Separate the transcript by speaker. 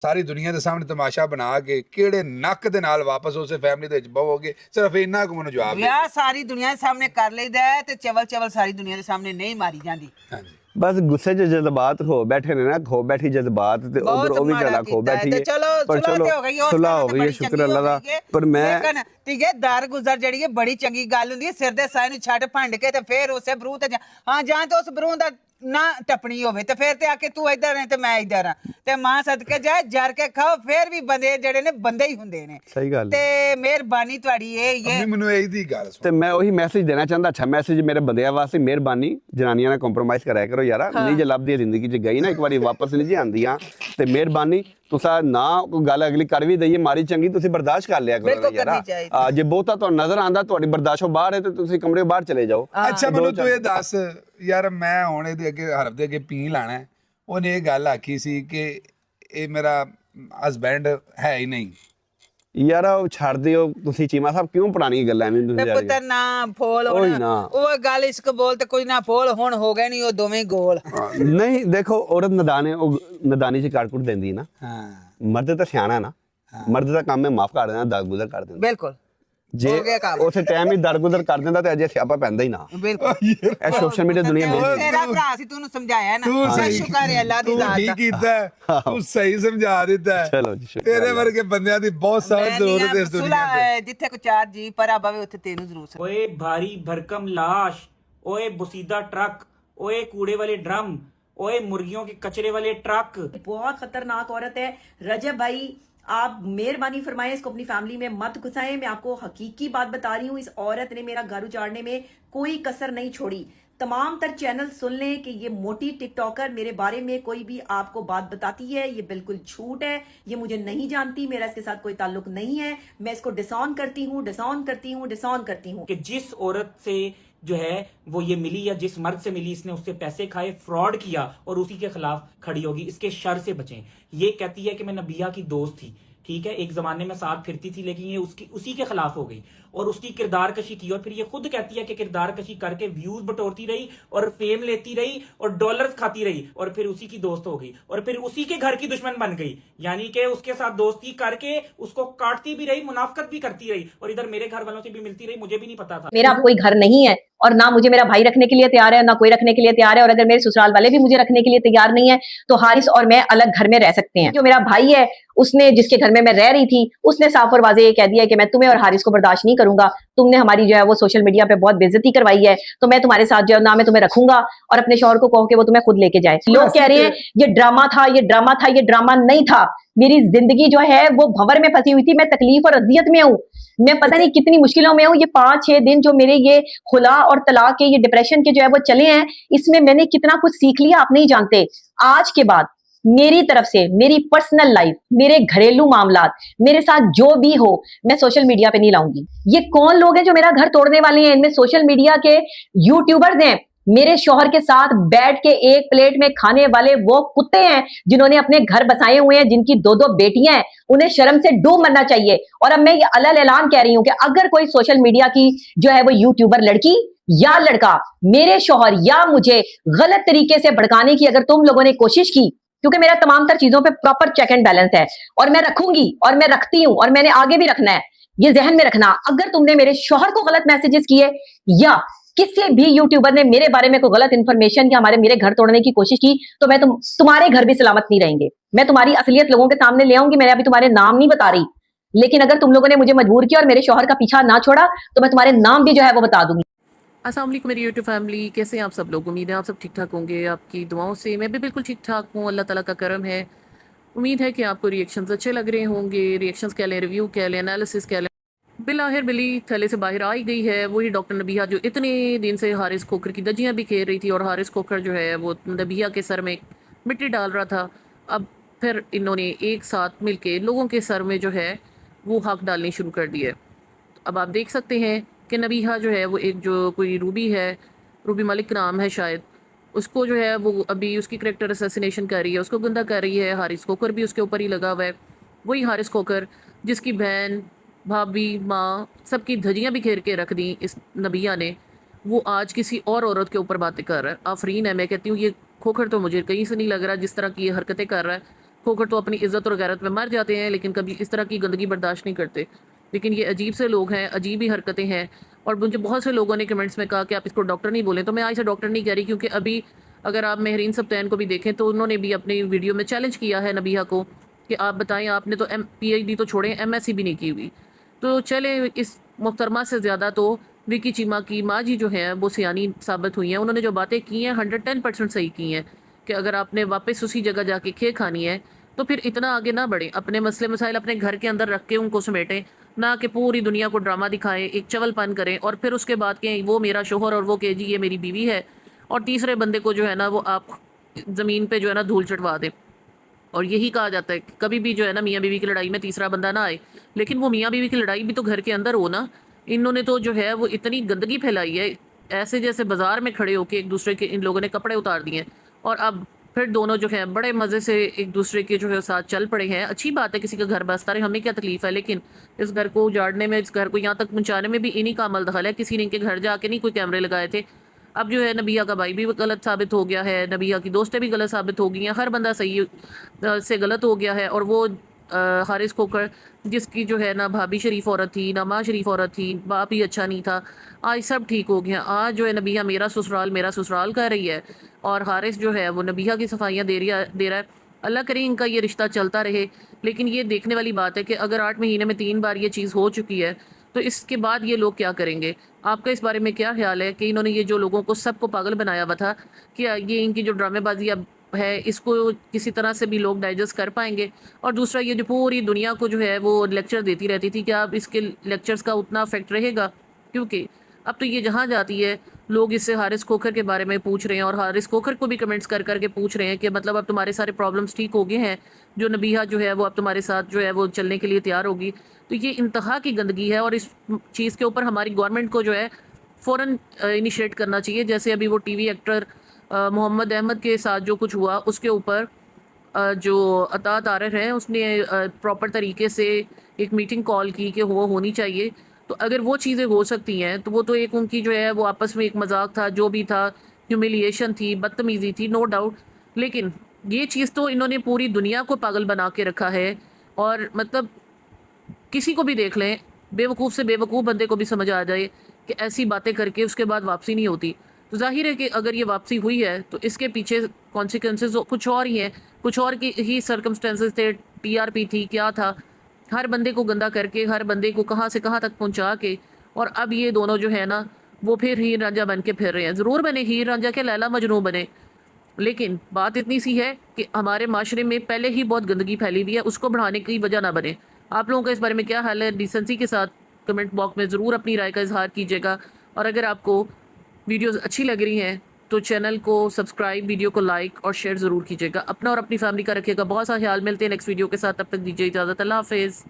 Speaker 1: ਸਾਰੀ ਦੁਨੀਆ ਦੇ ਸਾਹਮਣੇ ਤਮਾਸ਼ਾ ਬਣਾ ਕੇ ਕਿਹੜੇ ਨੱਕ ਦੇ ਨਾਲ ਵਾਪਸ ਉਸੇ ਫੈਮਿਲੀ ਦੇ ਵਿੱਚ ਬਵੋਗੇ? ਸਿਰਫ ਇੰਨਾ ਕੁ ਮੈਨੂੰ ਜਵਾਬ ਦਿਓ।
Speaker 2: ਵਿਆਹ ਸਾਰੀ ਦੁਨੀਆ ਦੇ ਸਾਹਮਣੇ ਕਰ ਲਈਦਾ ਹੈ ਤੇ ਚਵਲ ਸਾਰੀ ਦੁਨੀਆ ਦੇ ਸਾਹਮਣੇ ਨਹੀਂ ਮਾਰੀ ਜਾਂਦੀ।
Speaker 1: ਹਾਂਜੀ
Speaker 3: ਬਸ ਗੁੱਸੇ 'ਚ ਜਜ਼ਬਾਤ ਹੋ ਬੈਠੇ ਨੇ ਨਾ, ਖੋ ਬੈਠੀ ਜਜ਼ਬਾਤ ਤੇ ਉਧਰ ਉਹ ਵੀ ਜਲਾ ਖੋ ਬੈਠੀ ਹੈ।
Speaker 2: ਪਰ ਚਲੋ
Speaker 3: ਸੁਲਾਹ ਹੋ ਗਈ ਹੈ, ਸ਼ੁਕਰ ਅੱਲਾਹ ਦਾ। ਪਰ ਮੈਂ
Speaker 2: ਠੀਕ ਹੈ, ਦਰ ਗੁਜ਼ਰ ਜਿਹੜੀ ਹੈ ਬੜੀ ਚੰਗੀ ਗੱਲ ਹੁੰਦੀ ਹੈ। ਸਿਰ ਦੇ ਸਾਏ ਨੂੰ ਛੱਡ ਭੰਡ ਕੇ ਤੇ ਫੇਰ ਉਸੇ ਬਰੂ ਤੇ ਹਾਂ ਜਾਂ ਤੇ ਉਸ ਬਰੂ ਦਾ ਨਾ ਟੱਪਣੀ ਹੋਵੇ ਤੇ ਫੇਰ ਤੇ ਆ ਕੇ ਤੂੰ ਇੱਧਰ ਹੈ ਤੇ ਮੈਂ ਇੱਧਰ ਹਾਂ ਤੇ ਮਾਂ ਸਦਕੇ ਜਾਏ ਜਰ ਕੇ ਖਾਓ। ਫੇਰ ਵੀ ਬੰਦੇ ਜਿਹੜੇ ਨੇ ਬੰਦੇ ਹੀ ਹੁੰਦੇ ਨੇ।
Speaker 3: ਸਹੀ ਗੱਲ
Speaker 2: ਤੇ ਮਿਹਰਬਾਨੀ ਤੁਹਾਡੀ ਇਹ
Speaker 1: ਮੈਨੂੰ ਇਹਦੀ ਗੱਲ ਸੁਣ
Speaker 3: ਤੇ ਮੈਂ ਉਹੀ ਮੈਸੇਜ ਦੇਣਾ ਚਾਹੁੰਦਾ। ਅੱਛਾ ਮੈਸੇਜ ਮੇਰੇ ਬੰਦਿਆਂ ਵਾਸਤੇ, ਮਿਹਰਬਾਨੀ ਜਨਾਨੀਆਂ ਨਾਲ ਕੰਪਰੋਮਾਈਜ਼ ਕਰਿਆ ਕਰੋ ਯਾਰਾ। ਨਹੀਂ ਜੇ ਲੱਭਦੀ ਜ਼ਿੰਦਗੀ 'ਚ ਗਈ ਨਾ ਇੱਕ ਵਾਰੀ ਵਾਪਸ ਨਹੀਂ ਜੀ ਆਉਂਦੀਆਂ ਤੇ ਮਿਹਰਬਾਨੀ ਤੁਸੀਂ ਨਾ ਕੋਈ ਗੱਲ ਅਗਲੀ ਕਰ ਵੀ ਦਈਏ ਮਾਰੀ ਚੰਗੀ ਤੁਸੀਂ ਬਰਦਾਸ਼ਤ ਕਰ ਲਿਆ ਕਰੋ ਯਾਰਾ। ਜੇ ਬਹੁਤਾ ਤੁਹਾਨੂੰ ਨਜ਼ਰ ਆਂਦਾ ਤੁਹਾਡੀ ਬਰਦਾਸ਼ਤੋਂ ਬਾਹਰ ਹੈ ਤੇ ਤੁਸੀਂ ਕਮਰੇ ਬਾਹਰ ਚਲੇ ਜਾਓ।
Speaker 1: ਅੱਛਾ ਮੈਨੂੰ ਤੂੰ ਇਹ ਦੱਸ ਯਾਰ, ਮੈਂ ਹੁਣ ਇਹਦੇ ਅੱਗੇ ਹਰਫ ਦੇ ਅੱਗੇ ਪੀ ਲਾਣਾ। ਉਹਨੇ ਇਹ ਗੱਲ ਆਖੀ ਸੀ ਕਿ ਇਹ ਮੇਰਾ ਹਸਬੈਂਡ ਹੈ ਹੀ ਨਹੀਂ।
Speaker 3: ਯਾਰ ਉਹ ਛੱਡ ਦਿਓ ਤੁਸੀਂ, ਚੀਮਾ ਸਾਹਿਬ ਕਿਉਂ ਪੁਰਾਣੀ ਗੱਲਾਂ ਐਵੇਂ ਤੁਸੀਂ
Speaker 2: ਤੇ ਪੁੱਤਰ ਨਾ ਫੋਲ ਹੋਣਾ ਉਹ ਗੱਲ ਇਸ਼ਕ ਬੋਲ ਤੇ ਕੋਈ ਨਾ ਫੋਲ ਹੁਣ ਹੋ ਗਏ ਨਹੀਂ ਉਹ ਦੋਵੇਂ ਗੋਲ।
Speaker 3: ਨਹੀਂ ਦੇਖੋ ਔਰਤ ਨਦਾਨ ਉਹ ਨਦਾਨੀ 'ਚ ਕਾਟ ਕੁੱਟ ਦਿੰਦੀ ਨਾ।
Speaker 1: ਹਾਂ
Speaker 3: ਮਰਦ ਤਾਂ ਸਿਆਣਾ ਨਾ, ਮਰਦ ਦਾ ਕੰਮ ਹੈ ਮਾਫ ਕਰ ਦੇਣਾ, ਦਰਗੁਜ਼ਰ ਕਰ ਦੇਣਾ।
Speaker 2: ਬਿਲਕੁਲ
Speaker 3: ਜੇ ਉਸੇ ਟਾਈਮ ਹੀ ਦਰਗੁਜ਼ਰ ਕਰ ਦਿੰਦਾ ਤੇ ਅਜੇ ਸਿਆਪਾ ਪੈਂਦਾ ਹੀ ਨਾ।
Speaker 2: ਬਿਲਕੁਲ
Speaker 3: ਇਹ ਸੋਸ਼ਲ ਮੀਡੀਆ ਦੁਨੀਆ ਵਿੱਚ
Speaker 2: ਤੇਰਾ ਭਰਾ ਸੀ, ਤੂੰ ਸਮਝਾਇਆ ਨਾ, ਸ਼ੁਕਰ ਹੈ ਅੱਲਾਹ ਦੀ ਜ਼ਾਤ
Speaker 1: ਠੀਕ ਕੀਤਾ, ਤੂੰ ਸਹੀ ਸਮਝਾ ਦਿੱਤਾ।
Speaker 3: ਚਲੋ ਜੀ
Speaker 1: ਤੇਰੇ ਵਰਗੇ ਬੰਦਿਆਂ ਦੀ ਬਹੁਤ ਸਖਤ ਜ਼ਰੂਰਤ ਹੈ ਇਸ ਦੁਨੀਆ ਤੇ।
Speaker 2: ਜਿੱਥੇ ਕੋ ਚਾਰ ਜੀ ਪਰ ਆਵੇ ਉੱਥੇ ਤੈਨੂੰ ਜ਼ਰੂਰ।
Speaker 4: ਓਏ ਭਾरी भरकम लाश, ओए बुसीदा ट्रक, ओए कूड़े वाले ड्रम, ओए मुर्गियों के कचरे वाले ट्रक।
Speaker 5: बहुत खतरनाक औरत है रजब भाई, आप मेहरबानी फरमाएं इसको अपनी फैमिली में मत घुसाएं। मैं आपको हकीकी बात बता रही हूँ, इस औरत ने मेरा घर उजाड़ने में कोई कसर नहीं छोड़ी। तमाम तर चैनल सुन लें कि ये मोटी टिकटॉकर मेरे बारे में कोई भी आपको बात बताती है, ये बिल्कुल झूठ है। ये मुझे नहीं जानती, मेरा इसके साथ कोई ताल्लुक नहीं है। मैं इसको डिसऑन करती हूँ, डिसऑन करती हूँ, डिसऑन करती हूँ।
Speaker 4: कि जिस औरत से जो है वो ये मिली या जिस मर्द से मिली, इसने उससे पैसे खाए, फ्रॉड किया और उसी के खिलाफ खड़ी होगी। इसके शर से बचें। ये कहती है कि मैं नबिया की दोस्त थी, ठीक है, एक जमाने में साथ फिरती थी, लेकिन ये उसी के खिलाफ हो गई और उसकी किरदार कशी की। और फिर ये खुद कहती है कि किरदार कशी करके व्यूज बटोरती रही और फेम लेती रही और डॉलर्स खाती रही और फिर उसी की दोस्त हो गई और फिर उसी के घर की दुश्मन बन गई। यानी कि उसके साथ दोस्ती करके उसको काटती भी रही, मुनाफकत भी करती रही और इधर मेरे घर वालों से भी मिलती रही, मुझे भी नहीं पता था।
Speaker 6: मेरा कोई घर नहीं है और ना मुझे मेरा भाई रखने के लिए तैयार है, ना कोई रखने के लिए तैयार है। और अगर मेरे ससुराल वाले भी मुझे रखने के लिए तैयार नहीं है तो हारिस और मैं अलग घर में रह सकते हैं। जो मेरा भाई है उसने, जिसके घर में मैं रह रही थी, उसने साफ और वाज़ेह ये कह दिया कि मैं तुम्हें और हारिस को बर्दाश्त नहीं करूंगा। तुमने हमारी जो है वो सोशल मीडिया पे बहुत बेइज्जती करवाई है, तो मैं तुम्हारे साथ जो है ना मैं तुम्हें रखूंगा और अपने शौहर को कहूं कि वो तुम्हें खुद लेके जाए। लोग कह रहे हैं ये ड्रामा था, ये ड्रामा था, ये ड्रामा नहीं था। मेरी जिंदगी जो है वो भंवर में फंसी हुई थी, मैं तकलीफ और अजियत में हूँ, मैं पता नहीं कितनी मुश्किलों में हूँ। ये 5-6 दिन जो मेरे ये खुला और तलाक के, ये डिप्रेशन के जो है वो चले हैं, इसमें मैंने कितना कुछ सीख लिया आप नहीं जानते। आज के बाद मेरी तरफ से मेरी पर्सनल लाइफ, मेरे घरेलू मामलात, मेरे साथ जो भी हो, मैं सोशल मीडिया पे नहीं लाऊंगी। ये कौन लोग हैं जो मेरा घर तोड़ने वाले हैं? इनमें सोशल मीडिया के यूट्यूबर्स हैं, मेरे शौहर के साथ बैठ के एक प्लेट में खाने वाले वो कुत्ते हैं जिन्होंने अपने घर बसाए हुए हैं, जिनकी 2-2 बेटियां हैं, उन्हें शर्म से डूब मरना चाहिए। और अब मैं ये अलल ऐलान कह रही हूं कि अगर कोई सोशल मीडिया की जो है वो यूट्यूबर लड़की या लड़का मेरे शौहर या मुझे गलत तरीके से भड़काने की अगर तुम लोगों ने कोशिश की, क्योंकि मेरा तमाम तर चीजों पे प्रॉपर चेक एंड बैलेंस है और मैं रखूंगी और मैं रखती हूं और मैंने आगे भी रखना है, ये जहन में रखना। अगर तुमने मेरे शौहर को गलत मैसेजेस किए या किसी भी यूट्यूबर ने मेरे बारे में कोई गलत इंफॉर्मेशन या मेरे घर तोड़ने की कोशिश की, तो मैं तुम्हारे घर भी सलामत नहीं रहेंगे। मैं तुम्हारी असलियत लोगों के सामने ले आऊंगी। मैंने अभी तुम्हारे नाम नहीं बता रही, लेकिन अगर तुम लोगों ने मुझे मजबूर किया और मेरे शौहर का पीछा ना छोड़ा तो मैं तुम्हारे नाम भी जो है वो बता दूंगी।
Speaker 7: अस्सलाम वालेकुम मेरी यूट्यूब फैमिली, कैसे हैं आप सब लोग? उम्मीद है आप सब ठीक ठाक होंगे, आपकी दुआओं से मैं भी बिल्कुल ठीक ठाक हूँ। अल्लाह ताला का करम है। उम्मीद है कि आपको रिएक्शंस अच्छे लग रहे होंगे। रिएक्शंस कह लें, रिव्यू कह लें, एनालिसिस कह लें। बिलाहिर बिली थैले से बाहर आई गई है वही डॉक्टर नबिया जो इतने दिन से हारिस खोखर की दजियाँ भी खेल रही थी और हारिस खोखर जो है वो नबिया के सर में मिट्टी डाल रहा था। अब फिर इन्होंने एक साथ मिलके लोगों के सर में जो है वो हक डालनी शुरू कर दी है। अब आप देख सकते हैं कि नबीहा जो है वो एक जो कोई रूबी है, रूबी मलिक नाम है शायद, उसको जो है वो अभी उसकी करेक्टर असैसिनेशन कर रही है, उसको गंदा कर रही है। हारिस खोखर भी उसके ऊपर ही लगा हुआ है, वही हारिस खोखर जिसकी बहन, भाभी, माँ सबकी धजियाँ भी घेर के रख दी इस नबिया ने, वो आज किसी और औरत के ऊपर बातें कर रहा है। आफरीन है, मैं कहती हूँ ये खोखर तो मुझे कहीं से नहीं लग रहा जिस तरह की ये हरकतें कर रहा है। खोकर तो अपनी इज्जत और गैरत में मर जाते हैं, लेकिन कभी इस तरह की गंदगी बर्दाश्त नहीं करते। लेकिन ये अजीब से लोग हैं, अजीब ही हरकतें हैं। और मुझे बहुत से लोगों ने कमेंट्स में कहा कि आप इसको डॉक्टर नहीं बोलें, तो मैं आज से डॉक्टर नहीं कह रही, क्योंकि अभी अगर आप महरीन सब्तैन को भी देखें तो उन्होंने भी अपनी वीडियो में चैलेंज किया है नबिहा को कि आप बताएं, आपने तो PhD तो छोड़ें, MSc भी नहीं की हुई। तो चले, इस मुहतरमा से ज़्यादा तो विकी चीमा की माँ जी जो है वो सियानी साबित हुई हैं। उन्होंने जो बातें की हैं 110% सही की हैं कि अगर आपने वापस उसी जगह जाके खे खानी है तो फिर इतना आगे ना बढ़ें, अपने मसले मसाइल अपने घर के अंदर रख के उनको समेटें, ना कि पूरी दुनिया को ड्रामा दिखाएं, एक चवलपन करें और फिर उसके बाद कहें वो मेरा शोहर और वो कहे जी ये मेरी बीवी है, और तीसरे बंदे को जो है ना वो आप ज़मीन पे जो है ना धूल चढ़वा दें। और यही कहा जाता है कि कभी भी जो है ना मियाँ बीवी की लड़ाई में तीसरा बंदा ना आए, लेकिन वो मियाँ बीवी की लड़ाई भी तो घर के अंदर हो ना। इन्होंने तो जो है वो इतनी गंदगी फैलाई है, ऐसे जैसे बाजार में खड़े होके एक दूसरे के इन लोगों ने कपड़े उतार दिए हैं, और अब फिर दोनों जो है बड़े मज़े से एक दूसरे के जो है साथ चल पड़े हैं। अच्छी बात है, किसी का घर बसता रहे, हमें क्या तकलीफ़ है, लेकिन इस घर को उजाड़ने में, इस घर को यहाँ तक पहुँचाने में भी इन्हीं का अमल दखल है। किसी ने इनके घर जाके नहीं कोई कैमरे लगाए थे। अब जो है नबिया का भाई भी गलत साबित हो गया है, नबिया की दोस्तें भी गलत साबित हो गई हैं, हर बंदा सही से गलत हो गया है। और वो हारिस खोकर जिसकी जो है ना भाभी शरीफ औरत थी, ना माँ शरीफ औरत थी, बाप ही अच्छा नहीं था, आज सब ठीक हो गया। आज जो है नबिया मेरा ससुराल कह रही है, और हारिस जो है वो नबिया की सफाइयाँ दे रहा है। अल्लाह करे इनका ये रिश्ता चलता रहे। लेकिन ये देखने वाली बात है कि अगर 8 महीने में 3 बार ये चीज़ हो चुकी है तो इसके बाद ये लोग क्या करेंगे? आपका इस बारे में क्या ख्याल है कि इन्होंने ये जो लोगों को सबको पागल बनाया हुआ था, क्या ये इनकी जो ड्रामेबाजी अब है इसको किसी तरह से भी लोग डाइजेस्ट कर पाएंगे? और दूसरा, ये जो पूरी दुनिया को जो है वो लेक्चर देती रहती थी, क्या अब इसके लेक्चर्स का उतना इफेक्ट रहेगा? क्योंकि अब तो ये जहाँ जाती है लोग इससे हारिस खोखर के बारे में पूछ रहे हैं, और हारिस खोखर को भी कमेंट्स कर करके पूछ रहे हैं कि मतलब अब तुम्हारे सारे प्रॉब्लम्स ठीक हो गए हैं, जो नबिहा जो है वो अब तुम्हारे साथ जो है वो चलने के लिए तैयार होगी। तो ये इंतहा की गंदगी है, और इस चीज़ के ऊपर हमारी गवर्नमेंट को जो है फ़ौरन इनिशिएट करना चाहिए। जैसे अभी वो टीवी एक्टर मोहम्मद अहमद के साथ जो कुछ हुआ, उसके ऊपर जो अता तारर है उसने प्रॉपर तरीके से एक मीटिंग कॉल की कि वो होनी चाहिए। तो अगर वो चीज़ें हो सकती हैं तो वो तो एक उनकी जो है वो आपस में एक मजाक था, जो भी था, ह्यूमिलिएशन थी, बदतमीज़ी थी, नो डाउट। लेकिन ये चीज़ तो इन्होंने पूरी दुनिया को पागल बना के रखा है। और मतलब किसी को भी देख लें, बेवकूफ़ से बेवकूफ़ बंदे को भी समझ आ जाए कि ऐसी बातें करके उसके बाद वापसी नहीं होती। तो जाहिर है कि अगर ये वापसी हुई है तो इसके पीछे कॉन्सिक्वेंसेस कुछ और ही हैं, कुछ और की ही सर्कमस्टेंसेस थे, TRP थी, क्या था, हर बंदे को गंदा करके, हर बंदे को कहाँ से कहाँ तक पहुँचा के, और अब ये दोनों जो है ना वो फिर हीर रांझा बन के फिर रहे हैं। ज़रूर बने हीर रांझा के, लैला मजनू बने, लेकिन बात इतनी सी है कि हमारे माशरे में पहले ही बहुत गंदगी फैली हुई है, उसको बढ़ाने की वजह ना बने। आप लोगों का इस बारे में क्या हाल है? डिसेंसी के साथ कमेंट बॉक्स में ज़रूर अपनी राय का इजहार कीजिएगा। और अगर आपको वीडियोस अच्छी लग रही हैं तो चैनल को सब्सक्राइब, वीडियो को लाइक और शेयर ज़रूर कीजिएगा। अपना और अपनी फैमिली का रखिएगा बहुत सा ख्याल। मिलते हैं नेक्स्ट वीडियो के साथ, तब तक दीजिए इजाज़त। अल्लाह हाफिज़।